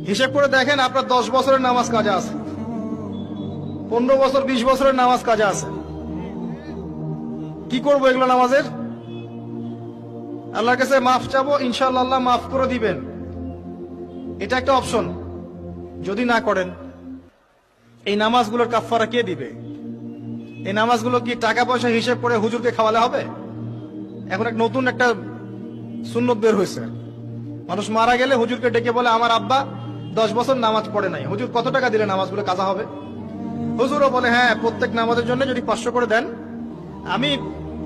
হিসেব করে দেখেন আপনার 10 বছরের নামাজ কাজা আছে, 15 বছর 20 বছরের নামাজ কাজা আছে। কি করবো এগুলো নামাজের? আল্লাহর কাছে মাফ চাবো, ইনশাআল্লাহ আল্লাহ মাফ করে দিবেন, এটা একটা অপশন। যদি না করেন, এই নামাজগুলোর কাফারা কে দিবে? এই নামাজগুলো কি টাকা পয়সা হিসেব করে হুজুরকে খাওয়ালে হবে? এখন এক নতুন একটা সুন্নত বের হয়েছে, মানুষ মারা গেলে হুজুরকে ডেকে বলে আমার আব্বা 10 বছর নামাজ পড়ে নাই, হুজুর কত টাকা দিলে নামাজগুলো কাজা হবে? হুজুরও বলে হ্যাঁ, প্রত্যেক নামাজের জন্য যদি 500 করে দেন, আমি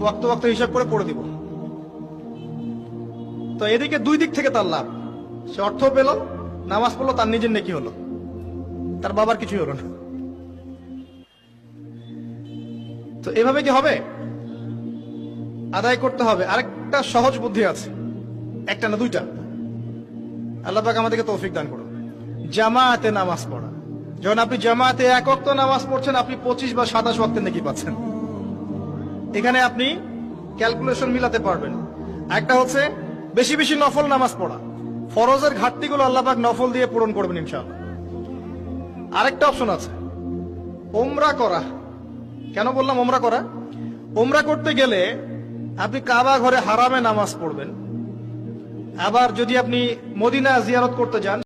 ওয়াক্ত ওয়াক্ত হিসাব করে পড়ে দিব। তো এদিকে দুই দিক থেকে তার লাভ, সে অর্থ পেল, নামাজ পড়লো, তার নিজের নেকি হলো, তার বাবার কিছুই হলো না। তো এভাবে কি হবে? আদায় করতে হবে। আরেকটা সহজ বুদ্ধি আছে, একটা না দুইটা। আল্লাহ পাক আমাদেরকে তৌফিক দান করুন। জামাতে নামাজ পড়া। যখন আপনি জামাতে এক ওয়াক্ত নামাজ পড়ছেন, আপনি 25 বা 27 ওয়াক্তের নেকি পাচ্ছেন। এখানে আপনি ক্যালকুলেশন মিলাতে পারবেন। একটা হচ্ছে বেশি বেশি নফল নামাজ পড়া, ফরজের ঘাটতিগুলো আল্লাহ পাক নফল দিয়ে পূরণ করবেন ইনশাআল্লাহ। আরেকটা অপশন আছে ওমরা করা। কেন বললাম ওমরা করা? ওমরা করতে গেলে আপনি কাবা ঘরে হারামে নামাজ পড়বেন, আবার যদি আপনি মদিনা জিয়ারত করতে যান